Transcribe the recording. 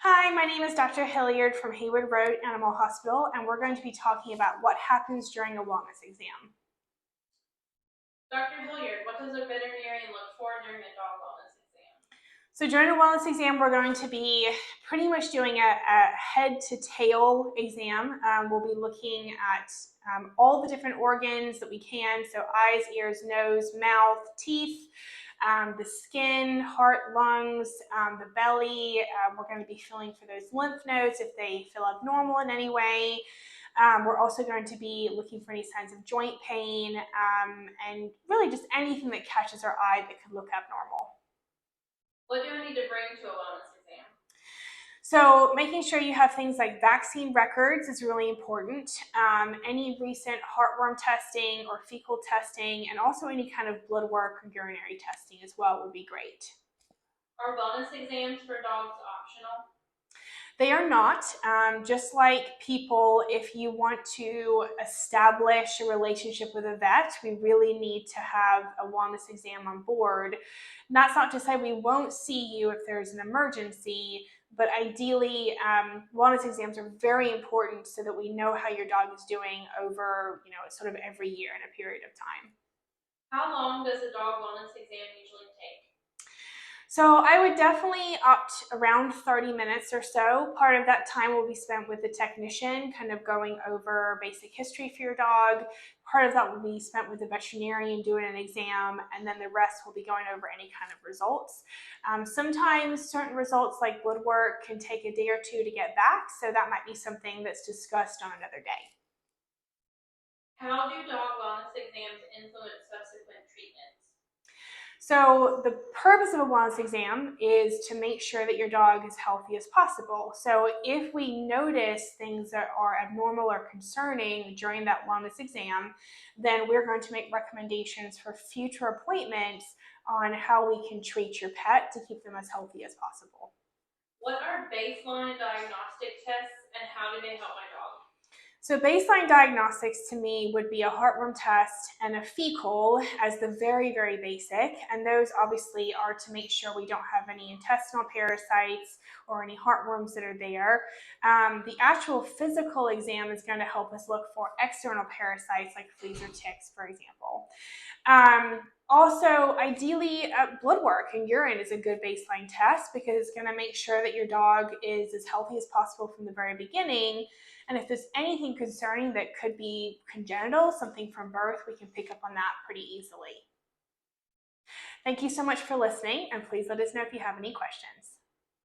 Hi, my name is Dr. Hilliard from Hayward Road Animal Hospital, and we're going to be talking about what happens during a wellness exam. Dr. Hilliard, what does a veterinarian look for during a dog wellness exam? So during a wellness exam, we're going to be pretty much doing a head to tail exam. We'll be looking at all the different organs that we can, so eyes, ears, nose, mouth, teeth, the skin, heart, lungs, the belly. We're going to be feeling for those lymph nodes if they feel abnormal in any way. We're also going to be looking for any signs of joint pain and really just anything that catches our eye that could look abnormal. What do I need to bring to a wellness exam? So making sure you have things like vaccine records is really important. Any recent heartworm testing or fecal testing, and also any kind of blood work or urinary testing as well would be great. Are wellness exams for dogs optional? They are not. Just like people, if you want to establish a relationship with a vet, we really need to have a wellness exam on board. And that's not to say we won't see you if there's an emergency, but ideally, wellness exams are very important so that we know how your dog is doing over, sort of every year in a period of time. How long does a dog wellness exam usually take? So I would definitely opt around 30 minutes or so. Part of that time will be spent with the technician, kind of going over basic history for your dog. Part of that will be spent with the veterinarian doing an exam, and then the rest will be going over any kind of results. Sometimes certain results like blood work can take a day or two to get back, so that might be something that's discussed on another day. How do dog wellness exams influence subsequent treatments? So the purpose of a wellness exam is to make sure that your dog is healthy as possible. So if we notice things that are abnormal or concerning during that wellness exam, then we're going to make recommendations for future appointments on how we can treat your pet to keep them as healthy as possible. What are baseline diagnostic tests and how do they help my dog? So baseline diagnostics to me would be a heartworm test and a fecal as the very, very basic. And those obviously are to make sure we don't have any intestinal parasites or any heartworms that are there. The actual physical exam is going to help us look for external parasites like fleas or ticks, for example. Also, ideally, blood work and urine is a good baseline test because it's going to make sure that your dog is as healthy as possible from the very beginning. And if there's anything concerning that could be congenital, something from birth, we can pick up on that pretty easily. Thank you so much for listening, and please let us know if you have any questions.